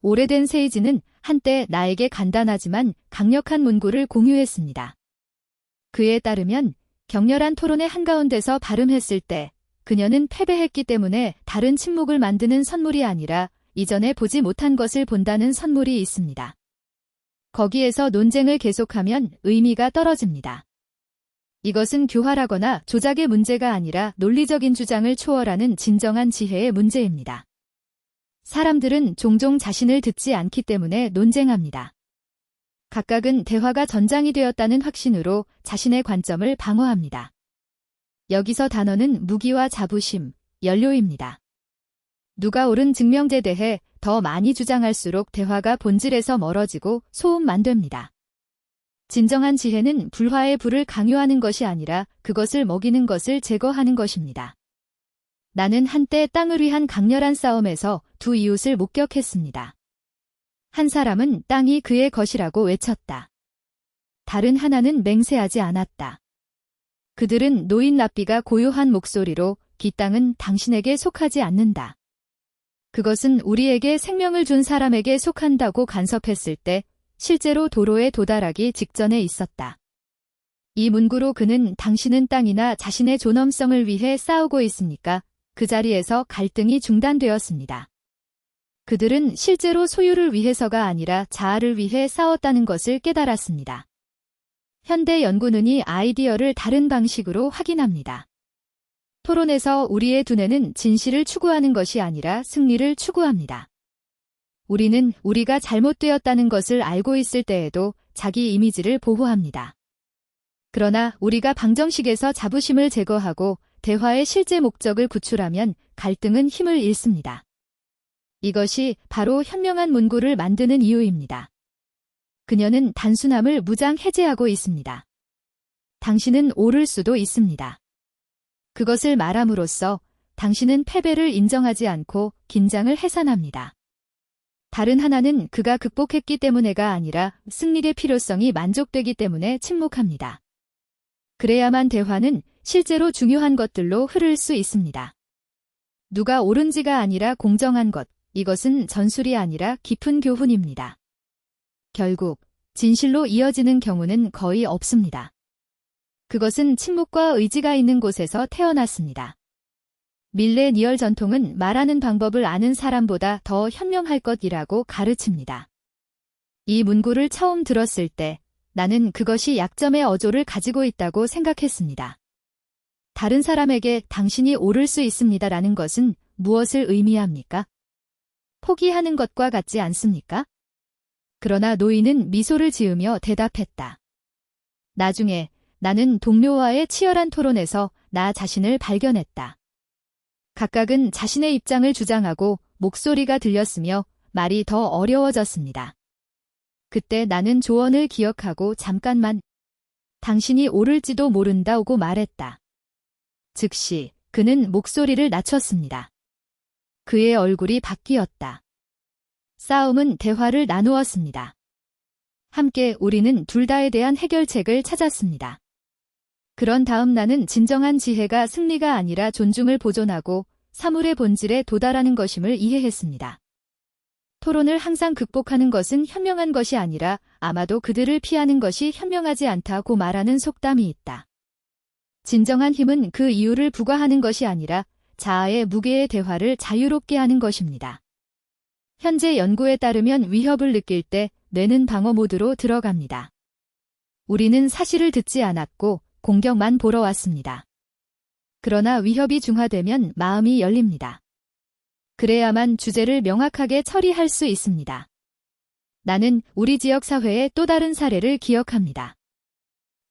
오래된 세이지는 한때 나에게 간단하지만 강력한 문구를 공유했습니다. 그에 따르면 격렬한 토론의 한가운데서 발음했을 때 그녀는 패배했기 때문에 다른 침묵을 만드는 선물이 아니라 이전에 보지 못한 것을 본다는 선물이 있습니다. 거기에서 논쟁을 계속하면 의미가 떨어집니다. 이것은 교활하거나 조작의 문제가 아니라 논리적인 주장을 초월하는 진정한 지혜의 문제입니다. 사람들은 종종 자신을 듣지 않기 때문에 논쟁합니다. 각각은 대화가 전장이 되었다는 확신으로 자신의 관점을 방어합니다. 여기서 단어는 무기와 자부심, 연료입니다. 누가 옳은 증명제에 대해 더 많이 주장할수록 대화가 본질에서 멀어지고 소음만 됩니다. 진정한 지혜는 불화의 불을 강요하는 것이 아니라 그것을 먹이는 것을 제거하는 것입니다. 나는 한때 땅을 위한 강렬한 싸움에서 두 이웃을 목격했습니다. 한 사람은 땅이 그의 것이라고 외쳤다. 다른 하나는 맹세하지 않았다. 그들은 노인 랍비가 고요한 목소리로 이 땅은 당신에게 속하지 않는다. 그것은 우리에게 생명을 준 사람에게 속한다고 간섭했을 때 실제로 도로에 도달하기 직전에 있었다. 이 문구로 그는 당신은 땅이나 자신의 존엄성을 위해 싸우고 있습니까? 그 자리에서 갈등이 중단되었습니다. 그들은 실제로 소유를 위해서가 아니라 자아를 위해 싸웠다는 것을 깨달았습니다. 현대 연구는 이 아이디어를 다른 방식으로 확인합니다. 토론에서 우리의 두뇌는 진실을 추구하는 것이 아니라 승리를 추구합니다. 우리는 우리가 잘못되었다는 것을 알고 있을 때에도 자기 이미지를 보호합니다. 그러나 우리가 방정식에서 자부심을 제거하고 대화의 실제 목적을 구출하면 갈등은 힘을 잃습니다. 이것이 바로 현명한 문구를 만드는 이유입니다. 그녀는 단순함을 무장 해제하고 있습니다. 당신은 옳을 수도 있습니다. 그것을 말함으로써 당신은 패배를 인정하지 않고 긴장을 해산합니다. 다른 하나는 그가 극복했기 때문에가 아니라 승리의 필요성이 만족되기 때문에 침묵합니다. 그래야만 대화는 실제로 중요한 것들로 흐를 수 있습니다. 누가 옳은지가 아니라 공정한 것, 이것은 전술이 아니라 깊은 교훈입니다. 결국 진실로 이어지는 경우는 거의 없습니다. 그것은 침묵과 의지가 있는 곳에서 태어났습니다. 밀레니얼 전통은 말하는 방법을 아는 사람보다 더 현명할 것이라고 가르칩니다. 이 문구를 처음 들었을 때 나는 그것이 약점의 어조를 가지고 있다고 생각했습니다. 다른 사람에게 당신이 옳을 수 있습니다라는 것은 무엇을 의미합니까? 포기하는 것과 같지 않습니까? 그러나 노인은 미소를 지으며 대답했다. 나중에 나는 동료와의 치열한 토론에서 나 자신을 발견했다. 각각은 자신의 입장을 주장하고 목소리가 들렸으며 말이 더 어려워졌습니다. 그때 나는 조언을 기억하고 잠깐만 당신이 옳을지도 모른다고 말했다. 즉시 그는 목소리를 낮췄습니다. 그의 얼굴이 바뀌었다. 싸움은 대화를 나누었습니다. 함께 우리는 둘 다에 대한 해결책을 찾았습니다. 그런 다음 나는 진정한 지혜가 승리가 아니라 존중을 보존하고 사물의 본질에 도달하는 것임을 이해했습니다. 토론을 항상 극복하는 것은 현명한 것이 아니라 아마도 그들을 피하는 것이 현명하지 않다고 말하는 속담이 있다. 진정한 힘은 그 이유를 부과하는 것이 아니라 자아의 무게의 대화를 자유롭게 하는 것입니다. 현재 연구에 따르면 위협을 느낄 때 뇌는 방어 모드로 들어갑니다. 우리는 사실을 듣지 않았고 공격만 보러 왔습니다. 그러나 위협이 중화되면 마음이 열립니다. 그래야만 주제를 명확하게 처리할 수 있습니다. 나는 우리 지역 사회의 또 다른 사례를 기억합니다.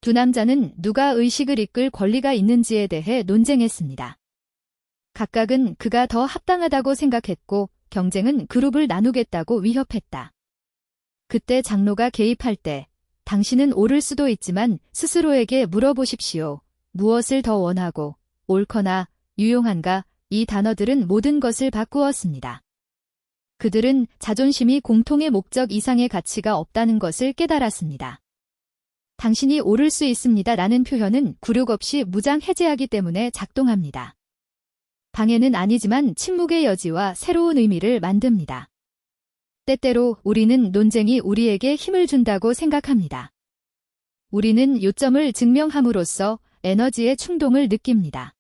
두 남자는 누가 의식을 이끌 권리가 있는지에 대해 논쟁했습니다. 각각은 그가 더 합당하다고 생각했고 경쟁은 그룹을 나누겠다고 위협했다. 그때 장로가 개입할 때 당신은 옳을 수도 있지만 스스로에게 물어보십시오. 무엇을 더 원하고 옳거나 유용한가? 이 단어들은 모든 것을 바꾸었습니다. 그들은 자존심이 공통의 목적 이상의 가치가 없다는 것을 깨달았습니다. 당신이 옳을 수 있습니다. 라는 표현은 굴욕 없이 무장 해제하기 때문에 작동합니다. 방해는 아니지만 침묵의 여지와 새로운 의미를 만듭니다. 때때로 우리는 논쟁이 우리에게 힘을 준다고 생각합니다. 우리는 요점을 증명함으로써 에너지의 충동을 느낍니다.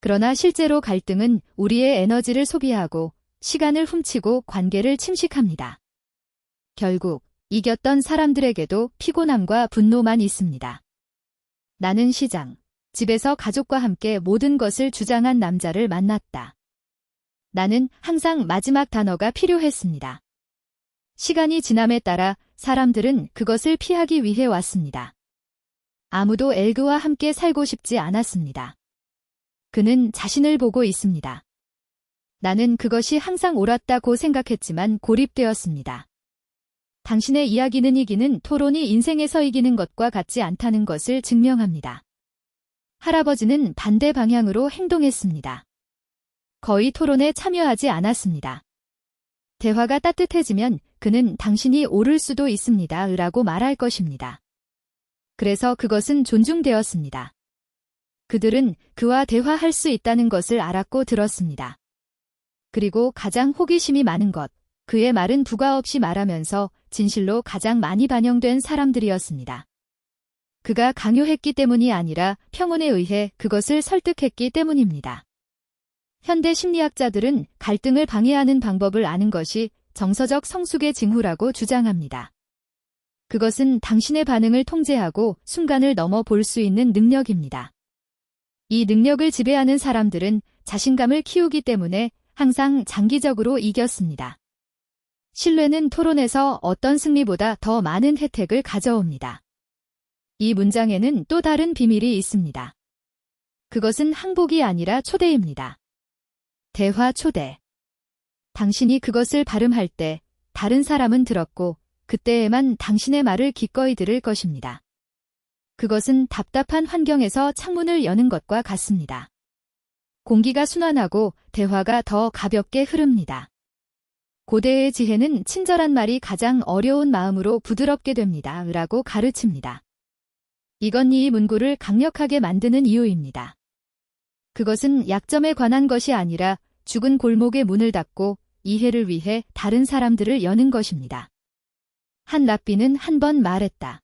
그러나 실제로 갈등은 우리의 에너지를 소비하고 시간을 훔치고 관계를 침식합니다. 결국 이겼던 사람들에게도 피곤함과 분노만 있습니다. 나는 시장, 집에서 가족과 함께 모든 것을 주장한 남자를 만났다. 나는 항상 마지막 단어가 필요했습니다. 시간이 지남에 따라 사람들은 그것을 피하기 위해 왔습니다. 아무도 엘그와 함께 살고 싶지 않았습니다. 그는 자신을 보고 있습니다. 나는 그것이 항상 옳았다고 생각했지만 고립되었습니다. 당신의 이야기는 이기는 토론이 인생에서 이기는 것과 같지 않다는 것을 증명합니다. 할아버지는 반대 방향으로 행동했습니다. 거의 토론에 참여하지 않았습니다. 대화가 따뜻해지면 그는 당신이 옳을 수도 있습니다. 라고 말할 것입니다. 그래서 그것은 존중되었습니다. 그들은 그와 대화할 수 있다는 것을 알았고 들었습니다. 그리고 가장 호기심이 많은 것, 그의 말은 부가 없이 말하면서 진실로 가장 많이 반영된 사람들이었습니다. 그가 강요했기 때문이 아니라 평온에 의해 그것을 설득했기 때문입니다. 현대 심리학자들은 갈등을 방해하는 방법을 아는 것이 정서적 성숙의 징후라고 주장합니다. 그것은 당신의 반응을 통제하고 순간을 넘어 볼 수 있는 능력입니다. 이 능력을 지배하는 사람들은 자신감을 키우기 때문에 항상 장기적으로 이겼습니다. 신뢰는 토론에서 어떤 승리보다 더 많은 혜택을 가져옵니다. 이 문장에는 또 다른 비밀이 있습니다. 그것은 항복이 아니라 초대입니다. 대화 초대. 당신이 그것을 발음할 때 다른 사람은 들었고 그때에만 당신의 말을 기꺼이 들을 것입니다. 그것은 답답한 환경에서 창문을 여는 것과 같습니다. 공기가 순환하고 대화가 더 가볍게 흐릅니다. 고대의 지혜는 친절한 말이 가장 어려운 마음으로 부드럽게 됩니다. 라고 가르칩니다. 이건 이 문구를 강력하게 만드는 이유입니다. 그것은 약점에 관한 것이 아니라 죽은 골목의 문을 닫고 이해를 위해 다른 사람들을 여는 것입니다. 한 랍비는 한 번 말했다.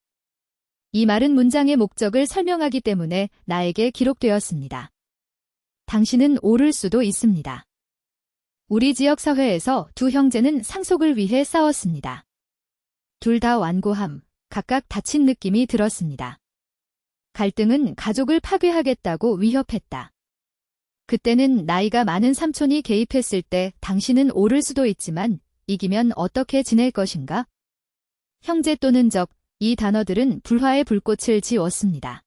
이 말은 문장의 목적을 설명하기 때문에 나에게 기록되었습니다. 당신은 옳을 수도 있습니다. 우리 지역 사회에서 두 형제는 상속을 위해 싸웠습니다. 둘 다 완고함, 각각 다친 느낌이 들었습니다. 갈등은 가족을 파괴하겠다고 위협했다. 그때는 나이가 많은 삼촌이 개입했을 때 당신은 옳을 수도 있지만 이기면 어떻게 지낼 것인가? 형제 또는 적, 이 단어들은 불화의 불꽃을 지웠습니다.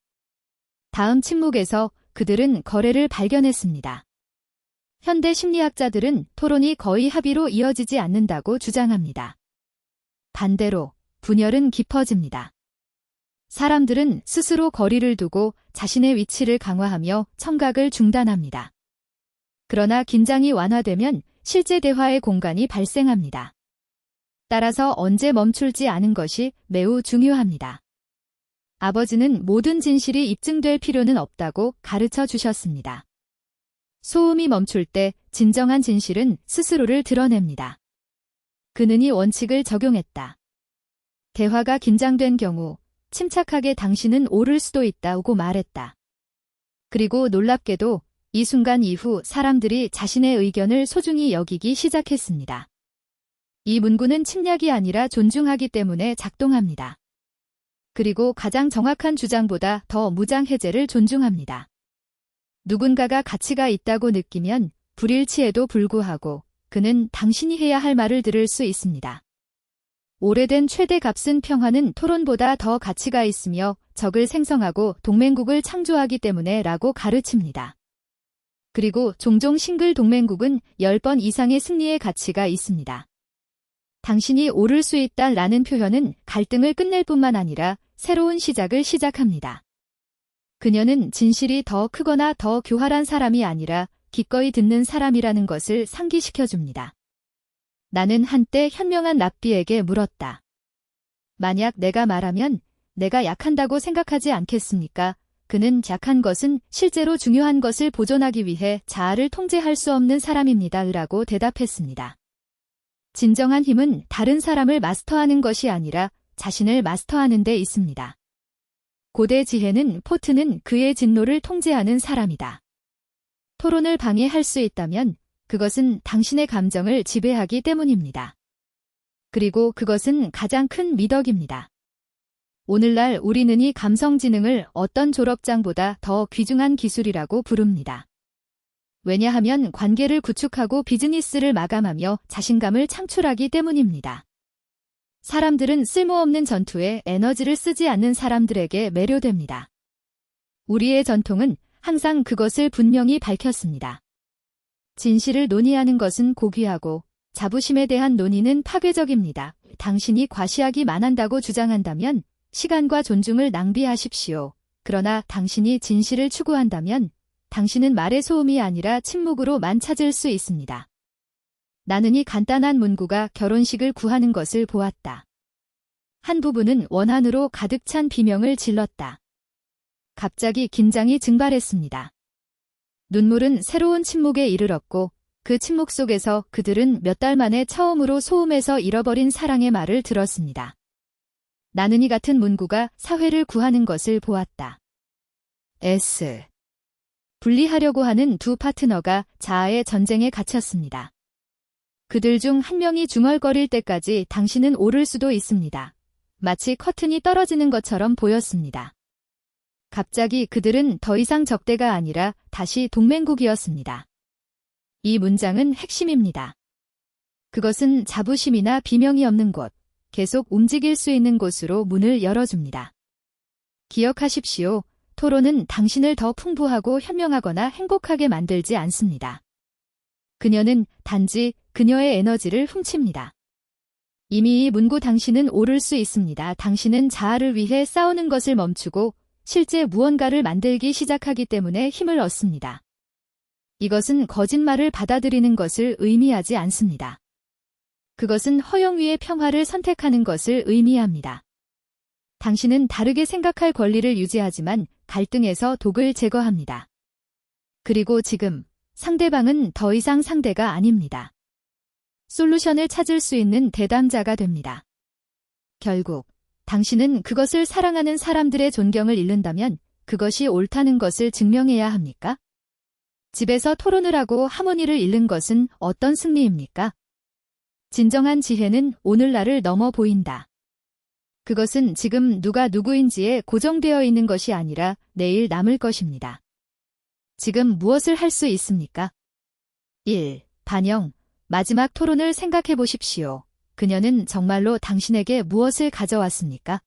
다음 침묵에서 그들은 거래를 발견했습니다. 현대 심리학자들은 토론이 거의 합의로 이어지지 않는다고 주장합니다. 반대로 분열은 깊어집니다. 사람들은 스스로 거리를 두고 자신의 위치를 강화하며 청각을 중단합니다. 그러나 긴장이 완화되면 실제 대화의 공간이 발생합니다. 따라서 언제 멈출지 아는 것이 매우 중요합니다. 아버지는 모든 진실이 입증될 필요는 없다고 가르쳐 주셨습니다. 소음이 멈출 때 진정한 진실은 스스로를 드러냅니다. 그는 이 원칙을 적용했다. 대화가 긴장된 경우 침착하게 당신은 옳을 수도 있다고 말했다. 그리고 놀랍게도 이 순간 이후 사람들이 자신의 의견을 소중히 여기기 시작했습니다. 이 문구는 침략이 아니라 존중하기 때문에 작동합니다. 그리고 가장 정확한 주장보다 더 무장 해제를 존중합니다. 누군가가 가치가 있다고 느끼면 불일치에도 불구하고 그는 당신이 해야 할 말을 들을 수 있습니다. 오래된 최대 값은 평화는 토론보다 더 가치가 있으며 적을 생성하고 동맹국을 창조하기 때문에 라고 가르칩니다. 그리고 종종 싱글 동맹국은 10번 이상의 승리의 가치가 있습니다. 당신이 옳을 수 있다 라는 표현은 갈등을 끝낼 뿐만 아니라 새로운 시작을 시작합니다. 그녀는 진실이 더 크거나 더 교활한 사람이 아니라 기꺼이 듣는 사람이라는 것을 상기시켜줍니다. 나는 한때 현명한 랍비에게 물었다. 만약 내가 말하면 내가 약한다고 생각하지 않겠습니까? 그는 약한 것은 실제로 중요한 것을 보존하기 위해 자아를 통제할 수 없는 사람입니다. 라고 대답했습니다. 진정한 힘은 다른 사람을 마스터하는 것이 아니라 자신을 마스터하는 데 있습니다. 고대 지혜는 포트는 그의 진노를 통제하는 사람이다. 토론을 방해할 수 있다면 그것은 당신의 감정을 지배하기 때문입니다. 그리고 그것은 가장 큰 미덕입니다. 오늘날 우리는 이 감성지능을 어떤 졸업장보다 더 귀중한 기술이라고 부릅니다. 왜냐하면 관계를 구축하고 비즈니스를 마감하며 자신감을 창출하기 때문입니다. 사람들은 쓸모없는 전투에 에너지를 쓰지 않는 사람들에게 매료됩니다. 우리의 전통은 항상 그것을 분명히 밝혔습니다. 진실을 논의하는 것은 고귀하고 자부심에 대한 논의는 파괴적입니다. 당신이 과시하기만 한다고 주장한다면 시간과 존중을 낭비하십시오. 그러나 당신이 진실을 추구한다면 당신은 말의 소음이 아니라 침묵으로만 찾을 수 있습니다. 나는 이 간단한 문구가 결혼식을 구하는 것을 보았다. 한 부부는 원한으로 가득 찬 비명을 질렀다. 갑자기 긴장이 증발했습니다. 눈물은 새로운 침묵에 이르렀고 그 침묵 속에서 그들은 몇 달 만에 처음으로 소음에서 잃어버린 사랑의 말을 들었습니다. 나는 이 같은 문구가 사회를 구하는 것을 보았다. 분리하려고 하는 두 파트너가 자아의 전쟁에 갇혔습니다. 그들 중 한 명이 중얼거릴 때까지 당신은 오를 수도 있습니다. 마치 커튼이 떨어지는 것처럼 보였습니다. 갑자기 그들은 더 이상 적대가 아니라 다시 동맹국이었습니다. 이 문장은 핵심입니다. 그것은 자부심이나 비명이 없는 곳, 계속 움직일 수 있는 곳으로 문을 열어줍니다. 기억하십시오. 토론은 당신을 더 풍부하고 현명하거나 행복하게 만들지 않습니다. 그녀는 단지 그녀의 에너지를 훔칩니다. 이미 이 문구 당신은 오를 수 있습니다. 당신은 자아를 위해 싸우는 것을 멈추고 실제 무언가를 만들기 시작하기 때문에 힘을 얻습니다. 이것은 거짓말을 받아들이는 것을 의미하지 않습니다. 그것은 허용 위의 평화를 선택하는 것을 의미합니다. 당신은 다르게 생각할 권리를 유지하지만 갈등에서 독을 제거합니다. 그리고 지금 상대방은 더 이상 상대가 아닙니다. 솔루션을 찾을 수 있는 대담자가 됩니다. 결국 당신은 그것을 사랑하는 사람들의 존경을 잃는다면 그것이 옳다는 것을 증명해야 합니까? 집에서 토론을 하고 하모니를 잃는 것은 어떤 승리입니까? 진정한 지혜는 오늘날을 넘어 보인다. 그것은 지금 누가 누구인지에 고정되어 있는 것이 아니라 내일 남을 것입니다. 지금 무엇을 할 수 있습니까? 1. 반영. 마지막 토론을 생각해 보십시오. 그녀는 정말로 당신에게 무엇을 가져왔습니까?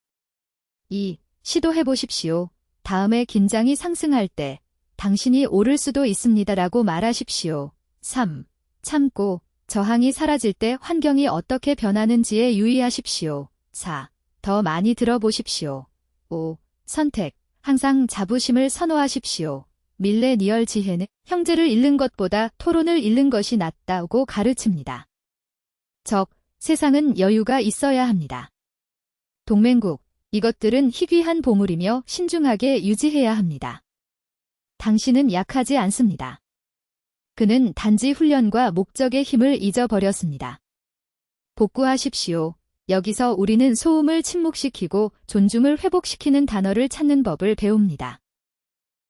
2. 시도해 보십시오. 다음에 긴장이 상승할 때 당신이 오를 수도 있습니다라고 말하십시오. 3. 참고 저항이 사라질 때 환경이 어떻게 변하는지에 유의하십시오. 4. 더 많이 들어보십시오. 5. 선택. 항상 자부심을 선호하십시오. 밀레니얼 지혜는 형제를 잃는 것보다 토론을 잃는 것이 낫다고 가르칩니다. 세상은 여유가 있어야 합니다. 동맹국. 이것들은 희귀한 보물이며 신중하게 유지해야 합니다. 당신은 약하지 않습니다. 그는 단지 훈련과 목적의 힘을 잊어버렸습니다. 복구하십시오. 여기서 우리는 소음을 침묵시키고 존중을 회복시키는 단어를 찾는 법을 배웁니다.